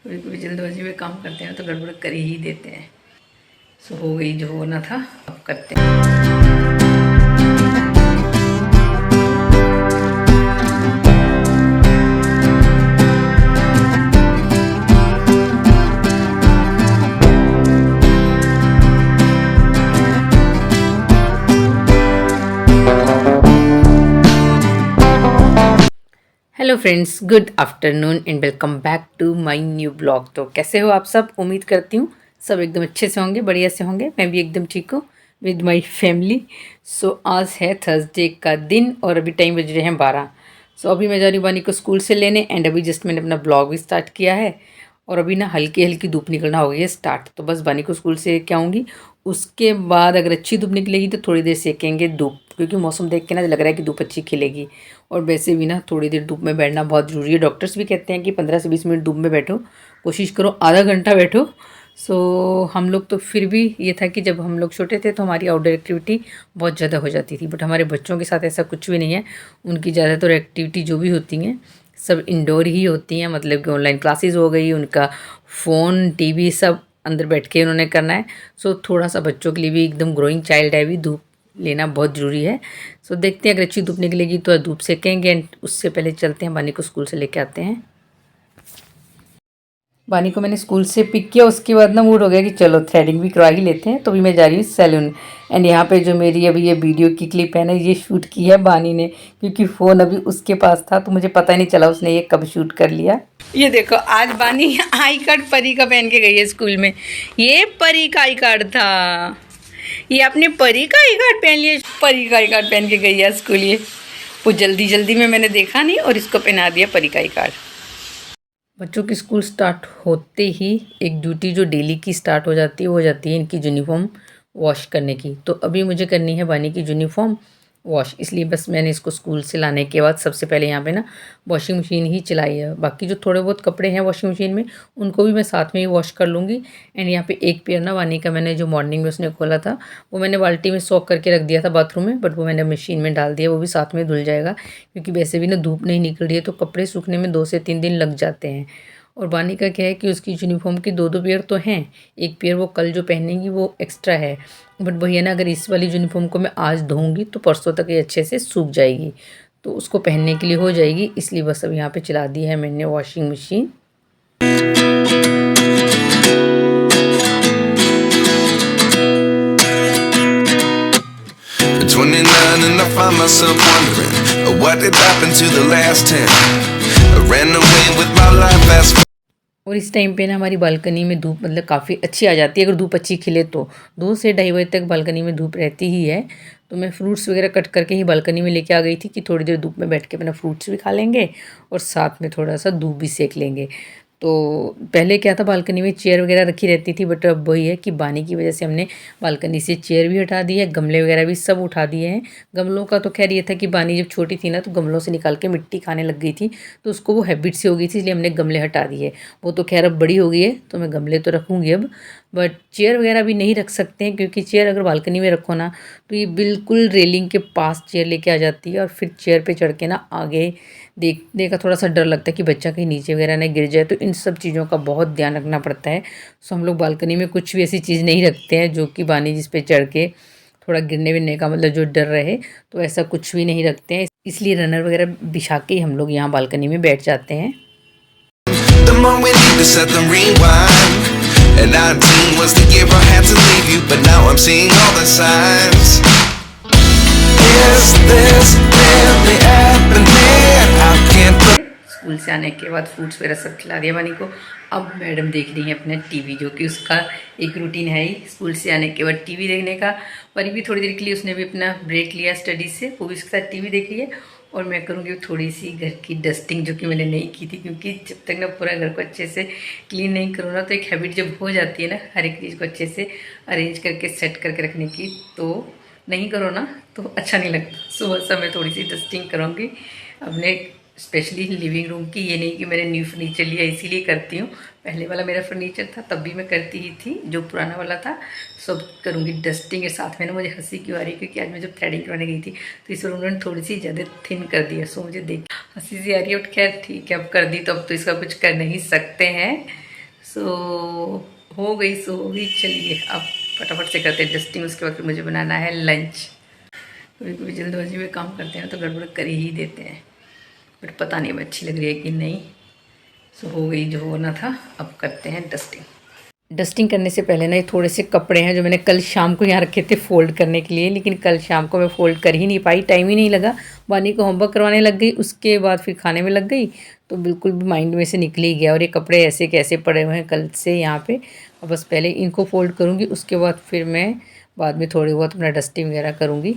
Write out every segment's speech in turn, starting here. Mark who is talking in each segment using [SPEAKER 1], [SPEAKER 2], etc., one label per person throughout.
[SPEAKER 1] कभी कभी जल्दबाजी में काम करते हैं तो गड़बड़ कर ही देते हैं। सो हो गई जो होना था, अब करते हैं। Hello friends, good afternoon and welcome back to my new blog. तो कैसे हो आप सब? उम्मीद करती हूँ सब एकदम अच्छे से होंगे, बढ़िया से होंगे। मैं भी एकदम ठीक हूँ विद माय फैमिली। सो आज है थर्सडे का दिन और अभी टाइम बज रहे हैं 12। सो अभी मैं जा रही हूँ बानी को स्कूल से लेने एंड अभी जस्ट मैंने अपना ब्लॉग भी स्टार्ट किया है। और अभी ना हल्की हल्की धूप निकलना हो गई है स्टार्ट, तो बस बानी को स्कूल से क्या आऊँगी। उसके बाद अगर अच्छी धूप निकलेगी तो थोड़ी देर सेकेंगे धूप, क्योंकि मौसम देख के ना लग रहा है कि धूप अच्छी खिलेगी। और वैसे भी ना थोड़ी देर धूप में बैठना बहुत ज़रूरी है। डॉक्टर्स भी कहते हैं कि 15 से 20 मिनट धूप में बैठो, कोशिश करो आधा घंटा बैठो। सो हम लोग तो फिर भी ये था कि जब हम लोग छोटे थे तो हमारी आउटडोर एक्टिविटी बहुत ज़्यादा हो जाती थी, बट हमारे बच्चों के साथ ऐसा कुछ भी नहीं है। उनकी ज़्यादातर एक्टिविटी जो भी होती हैं सब इंडोर ही होती हैं, मतलब कि ऑनलाइन क्लासेस हो गई, उनका फ़ोन टीवी सब अंदर बैठ के उन्होंने करना है। सो थोड़ा सा बच्चों के लिए भी एकदम ग्रोइंग चाइल्ड है, भी धूप लेना बहुत ज़रूरी है। सो देखते हैं, अगर अच्छी धूप निकलेगी तो धूप सेकेंगे एंड उससे पहले चलते हैं बानी को स्कूल से लेके आते हैं। बानी को मैंने स्कूल से पिक किया, उसके बाद ना मूड हो गया कि चलो थ्रेडिंग भी करवा ही लेते हैं, तो भी मैं जा रही हूँ सैलून। एंड यहाँ पे जो मेरी अभी ये वीडियो की क्लिप है ना, ये शूट की है बानी ने, क्योंकि फ़ोन अभी उसके पास था तो मुझे पता ही नहीं चला उसने ये कब शूट कर लिया। ये देखो आज बानी आई कार्ड परी का पहन के गई है स्कूल में। ये परी का आई कार्ड था, ये अपने परी का आई कार्ड पहन लिया, परी का आई कार्ड पहन के गई है स्कूल। ये वो जल्दी जल्दी में मैंने देखा नहीं और इसको पहना दिया परी का आई कार्ड। बच्चों की स्कूल स्टार्ट होते ही एक ड्यूटी जो डेली की स्टार्ट हो जाती है वो हो जाती है इनकी यूनिफॉर्म वॉश करने की। तो अभी मुझे करनी है बानी की यूनिफॉर्म वॉश, इसलिए बस मैंने इसको स्कूल से लाने के बाद सबसे पहले यहाँ पे ना वॉशिंग मशीन ही चलाई है। बाकी जो थोड़े बहुत कपड़े हैं वॉशिंग मशीन में उनको भी मैं साथ में ही वॉश कर लूँगी। एंड यहाँ पे एक पेयर ना बानी का मैंने जो मॉर्निंग में उसने खोला था वो मैंने बाल्टी में सोक करके रख दिया था बाथरूम में, बट वो मैंने मशीन में डाल दिया, वो भी साथ में धुल जाएगा। क्योंकि वैसे भी ना धूप नहीं निकल रही है तो कपड़े सूखने में 2 से 3 दिन लग जाते हैं। और बानी का क्या है कि उसकी यूनिफॉर्म की 2-2 पेयर तो हैं, एक पेयर वो कल जो पहनेंगी वो एक्स्ट्रा है। बट वही है ना, अगर इस वाली यूनिफॉर्म को मैं आज धोऊंगी तो परसों तक ये अच्छे से सूख जाएगी, तो उसको पहनने के लिए हो जाएगी। इसलिए बस अब यहाँ पे चला दी है मैंने washing machine. At 29 and I find myself wondering what did happen to the last 10. I ran away with my life fast. और इस टाइम पे ना हमारी बालकनी में धूप मतलब काफ़ी अच्छी आ जाती है, अगर धूप अच्छी खिले तो 2 से 2:30 बजे तक बालकनी में धूप रहती ही है। तो मैं फ्रूट्स वगैरह कट करके ही बालकनी में लेके आ गई थी कि थोड़ी देर धूप में बैठ के अपना फ्रूट्स भी खा लेंगे और साथ में थोड़ा सा धूप भी सेक लेंगे। तो पहले क्या था, बालकनी में चेयर वगैरह रखी रहती थी, बट अब वही है कि बानी की वजह से हमने बालकनी से चेयर भी हटा दी है, गमले वगैरह भी सब उठा दिए हैं। गमलों का तो खैर ये था कि बानी जब छोटी थी ना तो गमलों से निकाल के मिट्टी खाने लग गई थी, तो उसको वो हैबिट सी हो गई थी, इसलिए हमने गमले हटा दिए। वो तो खैर अब बड़ी हो गई है तो मैं गमले तो रखूँगी अब, बट चेयर वगैरह भी नहीं रख सकते हैं, क्योंकि चेयर अगर बालकनी में रखो ना तो ये बिल्कुल रेलिंग के पास चेयर लेके आ जाती है और फिर चेयर पे चढ़ के ना आगे देखने का थोड़ा सा डर लगता है कि बच्चा कहीं नीचे वगैरह ना गिर जाए, तो इन सब चीज़ों का बहुत ध्यान रखना पड़ता है। सो हम लोग बालकनी में कुछ भी ऐसी चीज़ नहीं रखते हैं जो कि बानी जिस पे चढ़ के थोड़ा गिरने विरने का मतलब जो डर रहे, तो ऐसा कुछ भी नहीं रखते हैं। इसलिए रनर वगैरह बिछा के ही हम लोग यहाँ बालकनी में बैठ जाते हैं। And 19 was the year I had to leave you, but now I'm seeing all the signs. Is this really happening? I can't. School से आने के बाद फ्रूट्स वगैरह सब खिला दिया बानी को। अब मैडम देख रही है अपना टीवी, जो कि उसका एक रूटीन है ही स्कूल से आने के बाद टीवी देखने का। परी भी थोड़ी देर के लिए उसने भी अपना ब्रेक लिया स्टडी से, वो भी उसके साथ टीवी देख रही है। और मैं करूँगी थोड़ी सी घर की डस्टिंग, जो कि मैंने नहीं की थी, क्योंकि जब तक ना पूरा घर को अच्छे से क्लीन नहीं करूँ ना तो एक हैबिट जब हो जाती है ना हर एक चीज़ को अच्छे से अरेंज करके सेट करके रखने की, तो नहीं करो ना तो अच्छा नहीं लगता। सुबह से मैं थोड़ी सी डस्टिंग करूँगी अपने स्पेशली लिविंग रूम की। ये नहीं कि मैंने न्यू फर्नीचर लिया इसीलिए करती हूँ, पहले वाला मेरा फर्नीचर था तब भी मैं करती ही थी, जो पुराना वाला था सब करूँगी डस्टिंग के साथ में ना। मुझे हंसी क्यों आ रही है, क्योंकि आज मैं जब थ्रेडिंग करवाने गई थी तो इस पर उन्होंने थोड़ी सी ज़्यादा थिन कर दिया। सो मुझे देख हंसी सी आ रही है, बट खैर ठीक है अब कर दी तो अब तो इसका कुछ कर नहीं सकते हैं। सो हो गई सो हो गई। चलिए अब फटाफट से करते हैं डस्टिंग, उसके बाद फिर मुझे बनाना है लंच। कभी कभी जल्दबाजी में काम करते हैं तो गड़बड़ कर ही देते हैं, बट पता नहीं अब अच्छी लग रही है कि नहीं। सो हो गई जो होना था, अब करते हैं डस्टिंग। डस्टिंग करने से पहले ना ये थोड़े से कपड़े हैं जो मैंने कल शाम को यहाँ रखे थे फ़ोल्ड करने के लिए, लेकिन कल शाम को मैं फ़ोल्ड कर ही नहीं पाई, टाइम ही नहीं लगा। वानी को होमवर्क करवाने लग गई, उसके बाद फिर खाने में लग गई, तो बिल्कुल भी माइंड में से निकल ही गया। और ये कपड़े ऐसे कैसे पड़े हुए हैं कल से यहाँ पे। अब बस पहले इनको फ़ोल्ड करूँगी, उसके बाद फिर मैं बाद में थोड़ी बहुत अपना डस्टिंग वगैरह करूँगी।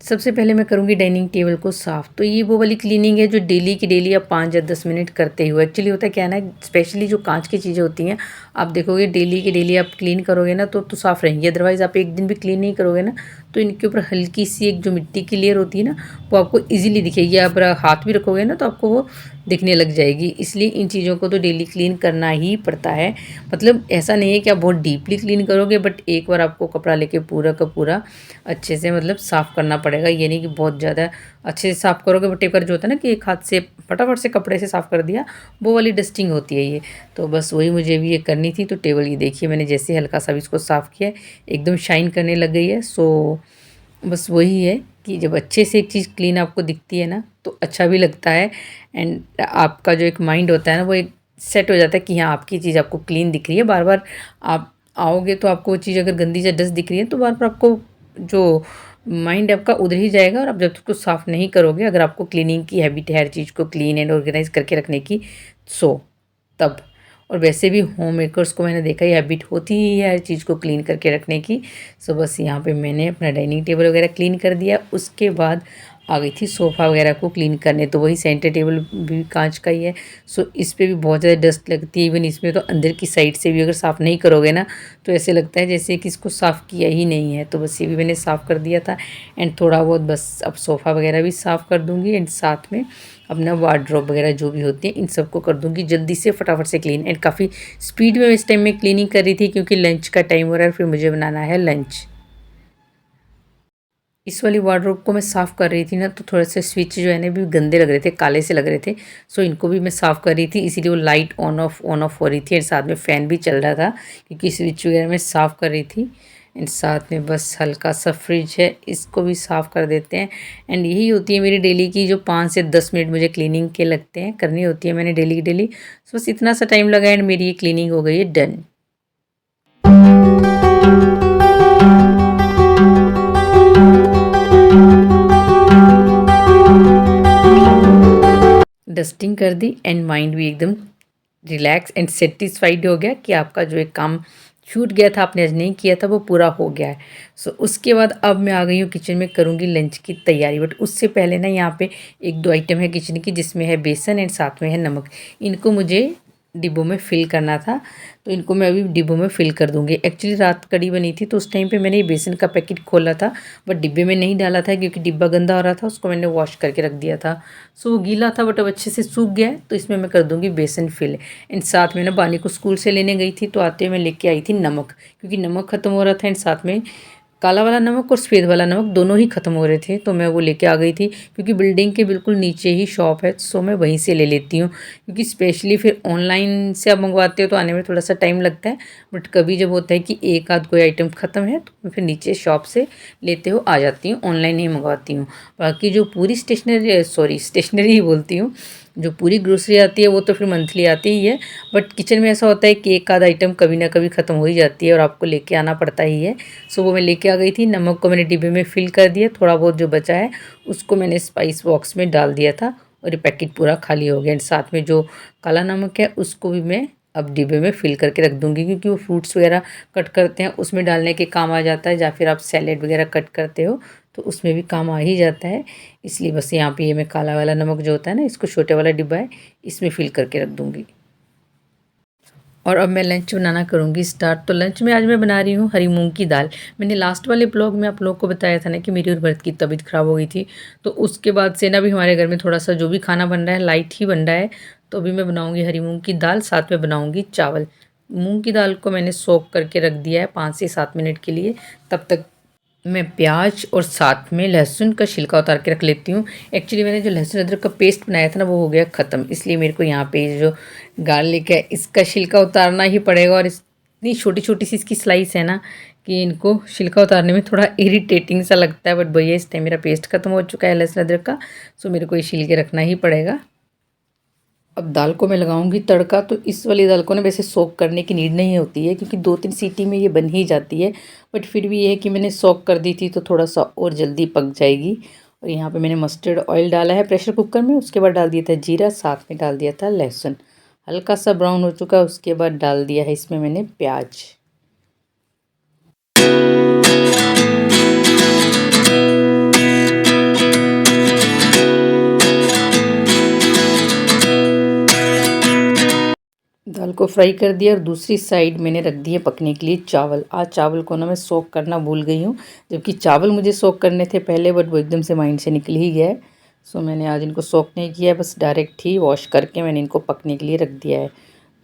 [SPEAKER 1] सबसे पहले मैं करूँगी डाइनिंग टेबल को साफ़। तो ये वो वाली क्लीनिंग है जो डेली की डेली आप 5 या 10 मिनट करते हो। एक्चुअली होता है क्या है ना, स्पेशली जो कांच की चीज़ें होती हैं, आप देखोगे डेली की डेली आप क्लीन करोगे ना तो साफ़ रहेंगी। अदरवाइज़ आप एक दिन भी क्लीन नहीं करोगे ना तो इनके ऊपर हल्की सी एक जो मिट्टी की लेयर होती है ना, वो आपको ईजिली दिखेगी। आप हाथ भी रखोगे ना तो आपको वो दिखने लग जाएगी। इसलिए इन चीज़ों को तो डेली क्लीन करना ही पड़ता है। मतलब ऐसा नहीं है कि आप बहुत डीपली क्लीन करोगे, बट एक बार आपको कपड़ा लेके पूरा का पूरा अच्छे से मतलब साफ़ करना पड़ेगा। ये नहीं कि बहुत ज़्यादा अच्छे से साफ़ करोगे, बट एक बार जो होता है ना कि एक हाथ से फटाफट से कपड़े से साफ़ कर दिया, वो वाली डस्टिंग होती है ये। तो बस वही मुझे भी ये करनी थी। तो टेबल ये देखिए मैंने जैसे हल्का सा भी इसको साफ़ किया एकदम शाइन करने लग गई है। सो बस वही है कि जब अच्छे से एक चीज़ क्लीन आपको दिखती है ना तो अच्छा भी लगता है, एंड आपका जो एक माइंड होता है ना वो एक सेट हो जाता है कि हाँ आपकी चीज़ आपको क्लीन दिख रही है। बार बार आप आओगे तो आपको वो चीज़ अगर गंदी या डस्ट दिख रही है तो बार बार आपको जो माइंड आपका उधर ही जाएगा। और आप जब तक उसको साफ़ नहीं करोगे, अगर आपको क्लीनिंग की हैबिट है हर चीज़ को क्लीन एंड ऑर्गेनाइज करके रखने की, सो तब। और वैसे भी होम मेकर्स को मैंने देखा ये हैबिट होती ही है हर चीज़ को क्लीन करके रखने की। सो बस यहाँ पे मैंने अपना डाइनिंग टेबल वगैरह क्लीन कर दिया। उसके बाद आ गई थी सोफ़ा वगैरह को क्लीन करने। तो वही सेंटर टेबल भी कांच का ही है, सो इस पे भी बहुत ज़्यादा डस्ट लगती है। इवन इसमें तो अंदर की साइड से भी अगर साफ़ नहीं करोगे ना तो ऐसे लगता है जैसे कि इसको साफ़ किया ही नहीं है। तो बस ये भी मैंने साफ़ कर दिया था, एंड थोड़ा बहुत बस अब सोफ़ा वगैरह भी साफ़ कर दूँगी, एंड साथ में अपना वार्डरोब वगैरह जो भी होती है इन सबको कर दूँगी जल्दी से फटाफट से क्लीन। एंड काफ़ी स्पीड में इस टाइम में क्लीनिंग कर रही थी क्योंकि लंच का टाइम हो रहा है, फिर मुझे बनाना है लंच। इस वाली वार्डरोब को मैं साफ़ कर रही थी ना तो थोड़े से स्विच जो है ना भी गंदे लग रहे थे, काले से लग रहे थे। सो इनको भी मैं साफ़ कर रही थी, इसीलिए वो लाइट ऑन ऑफ हो रही थी, एंड साथ में फ़ैन भी चल रहा था क्योंकि स्विच वगैरह मैं साफ़ कर रही थी। एंड साथ में बस हल्का सा फ्रिज है, इसको भी साफ़ कर देते हैं। एंड यही होती है मेरी डेली की जो 5 से 10 मिनट मुझे क्लीनिंग के लगते हैं, करनी होती है मैंने डेली की डेली। सो बस इतना सा टाइम लगा एंड मेरी ये क्लीनिंग हो गई है डन। डस्टिंग कर दी एंड माइंड भी एकदम रिलैक्स एंड सेटिस्फाइड हो गया कि आपका जो एक काम छूट गया था, आपने आज नहीं किया था, वो पूरा हो गया है। सो उसके बाद अब मैं आ गई हूँ किचन में, करूँगी लंच की तैयारी। बट उससे पहले ना यहाँ पे एक दो आइटम है किचन की जिसमें है बेसन एंड साथ में है नमक। इनको मुझे डिब्बों में फ़िल करना था, तो इनको मैं अभी डिब्बों में फ़िल कर दूँगी। एक्चुअली रात कड़ी बनी थी तो उस टाइम पे मैंने ये बेसन का पैकेट खोला था, बट डिब्बे में नहीं डाला था क्योंकि डिब्बा गंदा हो रहा था, उसको मैंने वॉश करके रख दिया था। सो वो गीला था बट अब अच्छे से सूख गया है, तो इसमें मैं कर दूँगी बेसन फ़िल। एंड साथ में ना बानी को स्कूल से लेने गई थी तो आते हुए मैं लेके आई थी नमक, क्योंकि नमक ख़त्म हो रहा था, एंड साथ में काला वाला नमक और सफ़ेद वाला नमक दोनों ही ख़त्म हो रहे थे। तो मैं वो लेके आ गई थी क्योंकि बिल्डिंग के बिल्कुल नीचे ही शॉप है, सो मैं वहीं से ले लेती हूँ। क्योंकि स्पेशली फिर ऑनलाइन से आप मंगवाते हो तो आने में थोड़ा सा टाइम लगता है, बट कभी जब होता है कि एक आध कोई आइटम ख़त्म है तो मैं फिर नीचे शॉप से लेते हो आ जाती हूँ, ऑनलाइन नहीं मंगवाती हूँ। बाकी जो पूरी स्टेशनरी ही बोलती हूँ, जो पूरी ग्रोसरी आती है वो तो फिर मंथली आती ही है। बट किचन में ऐसा होता है कि एक आध आइटम कभी ना कभी ख़त्म हो ही जाती है और आपको लेके आना पड़ता ही है। सो वो मैं लेके आ गई थी। नमक को मैंने डिब्बे में फ़िल कर दिया, थोड़ा बहुत जो बचा है उसको मैंने स्पाइस बॉक्स में डाल दिया था और ये पैकेट पूरा खाली हो गया। एंड साथ में जो काला नमक है उसको भी मैं अब डिब्बे में फ़िल करके रख दूँगी, क्योंकि वो फ्रूट्स वगैरह कट करते हैं उसमें डालने के काम आ जाता है, या फिर आप सैलेड वगैरह कट करते हो तो उसमें भी काम आ ही जाता है। इसलिए बस यहाँ पे ये मैं काला वाला नमक जो होता है ना, इसको छोटे वाला डिब्बा है इसमें फ़िल करके रख दूँगी। और अब मैं लंच बनाना करूँगी स्टार्ट। तो लंच में आज मैं बना रही हूँ हरी मूंग की दाल। मैंने लास्ट वाले ब्लॉग में आप लोग को बताया था ना कि मेरी और भरत की तबीयत ख़राब हो गई थी, तो उसके बाद से ना भी हमारे घर में थोड़ा सा जो भी खाना बन रहा है लाइट ही बन रहा है। तो अभी मैं बनाऊँगी हरी मूंग की दाल, साथ में बनाऊँगी चावल। मूँग की दाल को मैंने सोक करके रख दिया है 5 से 7 मिनट के लिए। तब तक मैं प्याज और साथ में लहसुन का छिलका उतार के रख लेती हूँ। एक्चुअली मैंने जो लहसुन अदरक का पेस्ट बनाया था ना वो हो गया ख़त्म, इसलिए मेरे को यहाँ पे जो गार्लिक है इसका छिलका उतारना ही पड़ेगा। और इतनी छोटी छोटी सी इसकी स्लाइस है ना कि इनको छिलका उतारने में थोड़ा इरिटेटिंग सा लगता है। बट भैया इस टाइम मेरा पेस्ट ख़त्म हो चुका है लहसुन अदरक का, सो मेरे को ये छिल के रखना ही पड़ेगा। अब दाल को मैं लगाऊंगी तड़का। तो इस वाली दाल को ना वैसे सोक करने की नीड नहीं होती है क्योंकि 2-3 सीटी में ये बन ही जाती है। बट फिर भी ये है कि मैंने सोक कर दी थी तो थोड़ा सा और जल्दी पक जाएगी। और यहाँ पे मैंने मस्टर्ड ऑयल डाला है प्रेशर कुकर में, उसके बाद डाल दिया था जीरा, साथ में डाल दिया था लहसुन। हल्का सा ब्राउन हो चुका है, उसके बाद डाल दिया है इसमें मैंने प्याज। दाल को फ्राई कर दिया और दूसरी साइड मैंने रख दिए पकने के लिए चावल। आज चावल को ना मैं सोक करना भूल गई हूँ, जबकि चावल मुझे सोक करने थे पहले, बट वो एकदम से माइंड से निकल ही गया है। सो मैंने आज इनको सोक नहीं किया है, बस डायरेक्ट ही वॉश करके मैंने इनको पकने के लिए रख दिया है।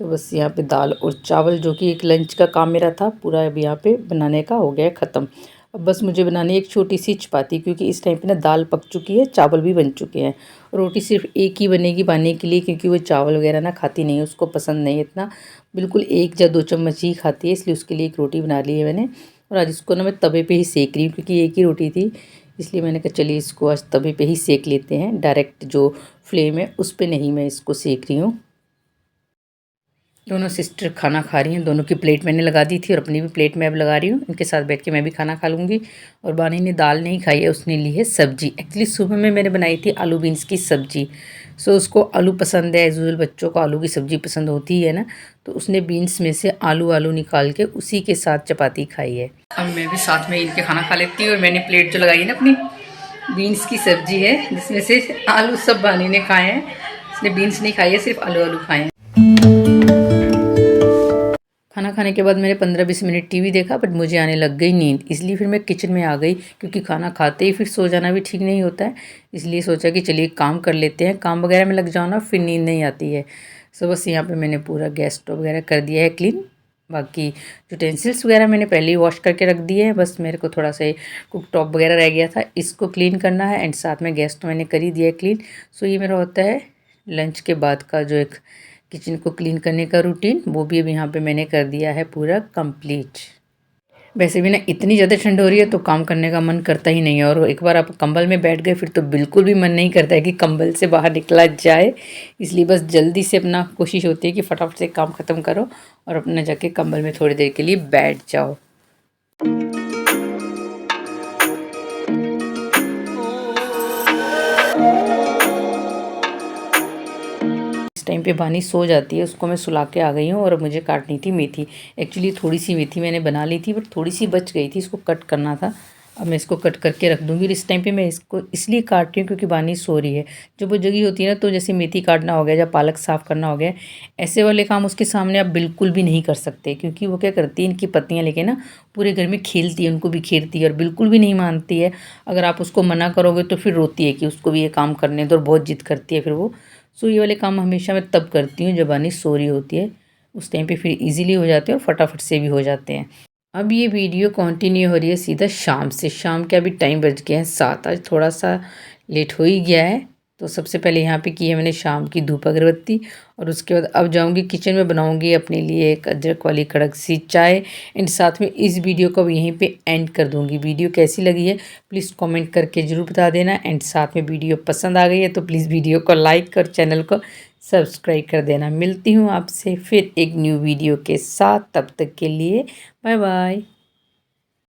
[SPEAKER 1] तो बस यहाँ पे दाल और चावल जो कि एक लंच का काम मेरा था पूरा अब यहाँ पे बनाने का हो गया है ख़त्म। अब बस मुझे बनानी है एक छोटी सी चपाती, क्योंकि इस टाइम पे ना दाल पक चुकी है, चावल भी बन चुके हैं। रोटी सिर्फ एक ही बनेगी बाने के लिए, क्योंकि वो चावल वगैरह ना खाती नहीं है, उसको पसंद नहीं है इतना, बिल्कुल 1 या 2 चम्मच ही खाती है, इसलिए उसके लिए एक रोटी बना ली है मैंने। और आज इसको ना मैं तवे पे ही सेक रही हूँ क्योंकि एक ही रोटी थी, इसलिए मैंने कहा चलिए इसको आज तवे पे ही सेक लेते हैं। डायरेक्ट जो फ्लेम है उस पर नहीं मैं इसको सेक रही हूँ। दोनों सिस्टर खाना खा रही हैं, दोनों की प्लेट मैंने लगा दी थी और अपनी भी प्लेट मैं अब लगा रही हूँ। इनके साथ बैठ के मैं भी खाना खा लूँगी। और बानी ने दाल नहीं खाई है, उसने ली है सब्जी। एक्चुअली सुबह में मैंने बनाई थी आलू बीन्स की सब्जी। सो उसको आलू पसंद है, एज यूजुअल बच्चों को आलू की सब्ज़ी पसंद होती है ना, तो उसने बीन्स में से आलू आलू निकाल के उसी के साथ चपाती खाई है। अब मैं भी साथ में इनके खाना खा लेती हूँ। और मैंने प्लेट जो लगाई है ना अपनी, बीन्स की सब्जी है जिसमें से आलू सब बानी ने खाए हैं, इसने बीन्स नहीं खाई है, सिर्फ आलू आलू खाए हैं। खाना खाने के बाद मैंने 15-20 मिनट टीवी देखा, बट मुझे आने लग गई नींद, इसलिए फिर मैं किचन में आ गई, क्योंकि खाना खाते ही फिर सो जाना भी ठीक नहीं होता है। इसलिए सोचा कि चलिए काम कर लेते हैं, काम वगैरह में लग जाओ ना फिर नींद नहीं आती है। सो बस यहाँ पे मैंने पूरा गैस स्टोव वगैरह कर दिया है क्लीन। बाकी यूटेंसिल्स वगैरह मैंने पहले ही वॉश करके रख दिए हैं, बस मेरे को थोड़ा सा कुक टॉप वगैरह रह गया था, इसको क्लीन करना है। एंड साथ में गैस तो मैंने कर ही दिया है क्लीन। सो ये मेरा होता है लंच के बाद का जो एक किचन को क्लीन करने का रूटीन, वो भी अब यहाँ पे मैंने कर दिया है पूरा कंप्लीट। वैसे भी ना इतनी ज़्यादा ठंड हो रही है तो काम करने का मन करता ही नहीं है, और एक बार आप कंबल में बैठ गए फिर तो बिल्कुल भी मन नहीं करता है कि कंबल से बाहर निकला जाए। इसलिए बस जल्दी से अपना कोशिश होती है कि फटाफट से काम ख़त्म करो और अपना जाके कंबल में थोड़ी देर के लिए बैठ जाओ। टाइम पे बानी सो जाती है, उसको मैं सुला के आ गई हूँ। और मुझे काटनी थी मेथी। एक्चुअली थोड़ी सी मेथी मैंने बना ली थी, बट थोड़ी सी बच गई थी, इसको कट करना था। अब मैं इसको कट करके रख दूँगी। और इस टाइम पे मैं इसको इसलिए काट रही हूँ क्योंकि बानी सो रही है। जब वो जगी होती है ना, तो जैसे मेथी काटना हो गया या पालक साफ़ करना हो गया, ऐसे वाले काम उसके सामने आप बिल्कुल भी नहीं कर सकते, क्योंकि वो क्या करती है, इनकी पत्तियाँ लेके ना पूरे घर में खेलती है, उनको बिखेरती है और बिल्कुल भी नहीं मानती है। अगर आप उसको मना करोगे तो फिर रोती है कि उसको भी ये काम करने दो, और बहुत जिद करती है फिर वो। सो ये वाले काम हमेशा मैं तब करती हूँ जब बानी सो रही होती है, उस टाइम पे फिर इजीली हो जाते हैं और फटाफट से भी हो जाते हैं। अब ये वीडियो कंटिन्यू हो रही है सीधा शाम से। शाम के अभी टाइम बज गया है 7, आज थोड़ा सा लेट हो ही गया है। तो सबसे पहले यहाँ पे की है मैंने शाम की धूप अगरबत्ती, और उसके बाद अब जाऊँगी किचन में, बनाऊँगी अपने लिए एक अदरक वाली कड़क सी चाय। एंड साथ में इस वीडियो को यहीं पे एंड कर दूँगी। वीडियो कैसी लगी है प्लीज़ कमेंट करके ज़रूर बता देना। एंड साथ में वीडियो पसंद आ गई है तो प्लीज़ वीडियो को लाइक कर चैनल को सब्सक्राइब कर देना। मिलती हूँ आपसे फिर एक न्यू वीडियो के साथ, तब तक के लिए बाय बाय।